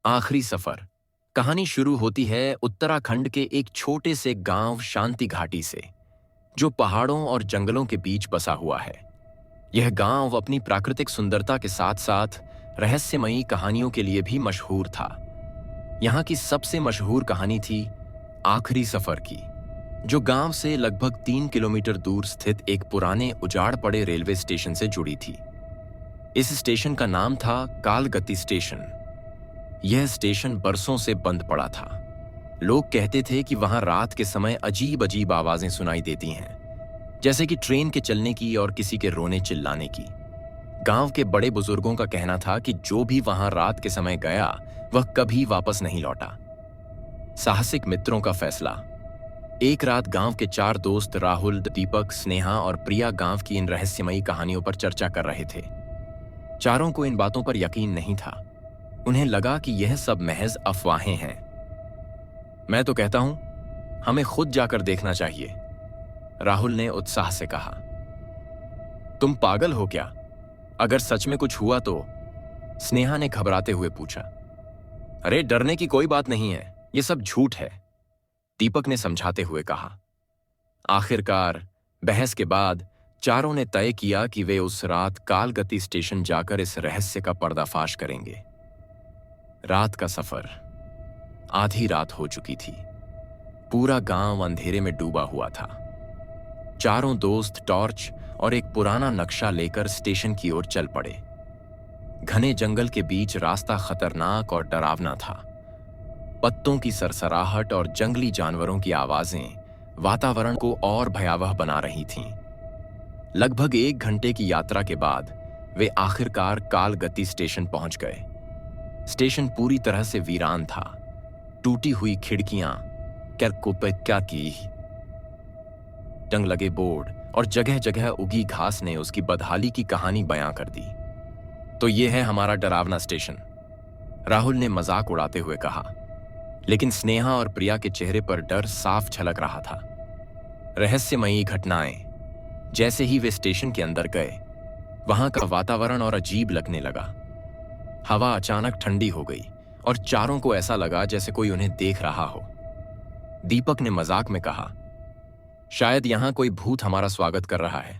आखिरी सफर। कहानी शुरू होती है उत्तराखंड के एक छोटे से गांव शांति घाटी से, जो पहाड़ों और जंगलों के बीच बसा हुआ है। यह गांव अपनी प्राकृतिक सुंदरता के साथ साथ रहस्यमयी कहानियों के लिए भी मशहूर था। यहाँ की सबसे मशहूर कहानी थी आखिरी सफर की, जो गांव से लगभग 3 किलोमीटर दूर स्थित एक पुराने उजाड़ पड़े रेलवे स्टेशन से जुड़ी थी। इस स्टेशन का नाम था कालगति स्टेशन। यह स्टेशन बरसों से बंद पड़ा था। लोग कहते थे कि वहां रात के समय अजीब अजीब आवाजें सुनाई देती हैं, जैसे कि ट्रेन के चलने की और किसी के रोने चिल्लाने की। गांव के बड़े बुजुर्गों का कहना था कि जो भी वहां रात के समय गया वह कभी वापस नहीं लौटा। साहसिक मित्रों का फैसला। एक रात गांव के 4 दोस्त राहुल, दीपक, स्नेहा और प्रिया गांव की इन रहस्यमयी कहानियों पर चर्चा कर रहे थे। चारों को इन बातों पर यकीन नहीं था। उन्हें लगा कि यह सब महज अफवाहें हैं। मैं तो कहता हूं, हमें खुद जाकर देखना चाहिए, राहुल ने उत्साह से कहा। तुम पागल हो क्या? अगर सच में कुछ हुआ तो? स्नेहा ने घबराते हुए पूछा। अरे डरने की कोई बात नहीं है, यह सब झूठ है, दीपक ने समझाते हुए कहा। आखिरकार बहस के बाद चारों ने तय किया कि वे उस रात कालगति स्टेशन जाकर इस रहस्य का पर्दाफाश करेंगे। रात का सफर। आधी रात हो चुकी थी। पूरा गांव अंधेरे में डूबा हुआ था। चारों दोस्त टॉर्च और एक पुराना नक्शा लेकर स्टेशन की ओर चल पड़े। घने जंगल के बीच रास्ता खतरनाक और डरावना था। पत्तों की सरसराहट और जंगली जानवरों की आवाजें वातावरण को और भयावह बना रही थीं। लगभग 1 घंटे की यात्रा के बाद वे आखिरकार कालगति स्टेशन पहुंच गए। स्टेशन पूरी तरह से वीरान था। टूटी हुई खिड़कियां, क्या की जंग लगे बोर्ड और जगह जगह उगी घास ने उसकी बदहाली की कहानी बयां कर दी। तो ये है हमारा डरावना स्टेशन, राहुल ने मजाक उड़ाते हुए कहा। लेकिन स्नेहा और प्रिया के चेहरे पर डर साफ झलक रहा था। रहस्यमयी घटनाएं। जैसे ही वे स्टेशन के अंदर गए, वहां का वातावरण और अजीब लगने लगा। हवा अचानक ठंडी हो गई और चारों को ऐसा लगा जैसे कोई उन्हें देख रहा हो। दीपक ने मजाक में कहा, शायद यहां कोई भूत हमारा स्वागत कर रहा है।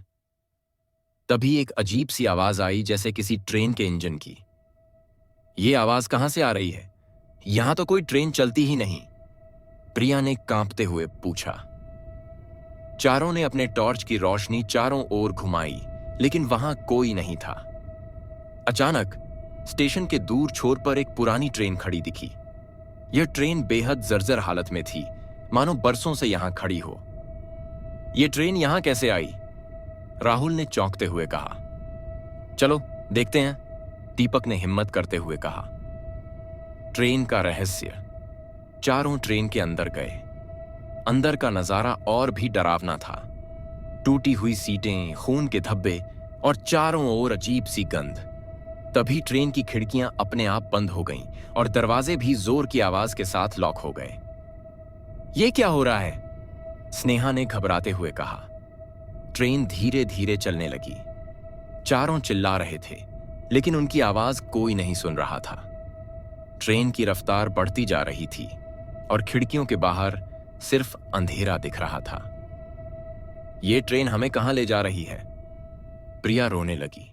तभी एक अजीब सी आवाज आई, जैसे किसी ट्रेन के इंजन की। यह आवाज कहां से आ रही है? यहां तो कोई ट्रेन चलती ही नहीं, प्रिया ने कांपते हुए पूछा। चारों ने अपने टॉर्च की रोशनी चारों ओर घुमाई, लेकिन वहां कोई नहीं था। अचानक स्टेशन के दूर छोर पर एक पुरानी ट्रेन खड़ी दिखी। यह ट्रेन बेहद जर्जर हालत में थी, मानो बरसों से यहां खड़ी हो। यह ट्रेन यहां कैसे आई? राहुल ने चौंकते हुए कहा। चलो देखते हैं, दीपक ने हिम्मत करते हुए कहा। ट्रेन का रहस्य। चारों ट्रेन के अंदर गए। अंदर का नजारा और भी डरावना था। टूटी हुई सीटें, खून के धब्बे और चारों ओर अजीब सी गंध। तभी ट्रेन की खिड़कियां अपने आप बंद हो गईं और दरवाजे भी जोर की आवाज के साथ लॉक हो गए। यह क्या हो रहा है? स्नेहा ने घबराते हुए कहा। ट्रेन धीरे धीरे चलने लगी। चारों चिल्ला रहे थे, लेकिन उनकी आवाज कोई नहीं सुन रहा था। ट्रेन की रफ्तार बढ़ती जा रही थी और खिड़कियों के बाहर सिर्फ अंधेरा दिख रहा था। यह ट्रेन हमें कहां ले जा रही है? प्रिया रोने लगी।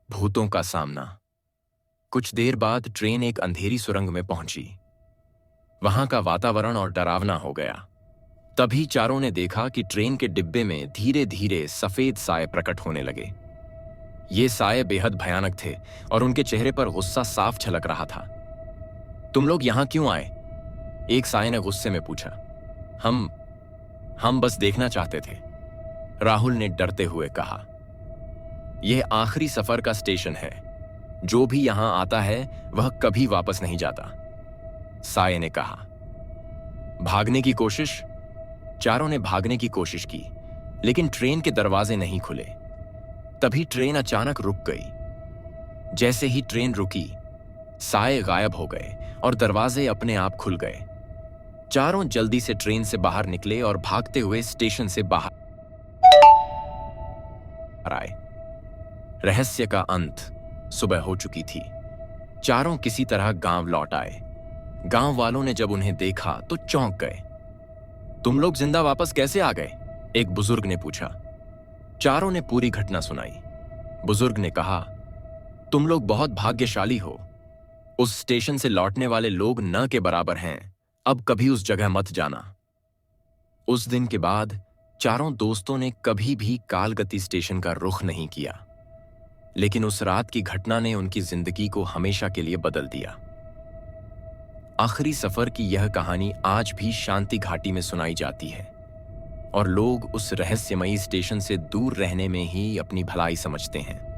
भूतों का सामना। कुछ देर बाद ट्रेन एक अंधेरी सुरंग में पहुंची। वहां का वातावरण और डरावना हो गया। तभी चारों ने देखा कि ट्रेन के डिब्बे में धीरे धीरे सफेद साए प्रकट होने लगे। ये साए बेहद भयानक थे और उनके चेहरे पर गुस्सा साफ झलक रहा था। तुम लोग यहां क्यों आए? एक साए ने गुस्से में पूछा। हम बस देखना चाहते थे, राहुल ने डरते हुए कहा। यह आखिरी सफर का स्टेशन है। जो भी यहां आता है वह कभी वापस नहीं जाता, साये ने कहा। भागने की कोशिश। चारों ने भागने की कोशिश की, लेकिन ट्रेन के दरवाजे नहीं खुले। तभी ट्रेन अचानक रुक गई। जैसे ही ट्रेन रुकी, साये गायब हो गए और दरवाजे अपने आप खुल गए। चारों जल्दी से ट्रेन से बाहर निकले और भागते हुए स्टेशन से बाहर आए। रहस्य का अंत। सुबह हो चुकी थी। चारों किसी तरह गांव लौट आए। गांव वालों ने जब उन्हें देखा तो चौंक गए। तुम लोग जिंदा वापस कैसे आ गए? एक बुजुर्ग ने पूछा। चारों ने पूरी घटना सुनाई। बुजुर्ग ने कहा, तुम लोग बहुत भाग्यशाली हो। उस स्टेशन से लौटने वाले लोग न के बराबर हैं। अब कभी उस जगह मत जाना। उस दिन के बाद चारों दोस्तों ने कभी भी कालगति स्टेशन का रुख नहीं किया। लेकिन उस रात की घटना ने उनकी जिंदगी को हमेशा के लिए बदल दिया। आखिरी सफर की यह कहानी आज भी शांति घाटी में सुनाई जाती है और लोग उस रहस्यमयी स्टेशन से दूर रहने में ही अपनी भलाई समझते हैं।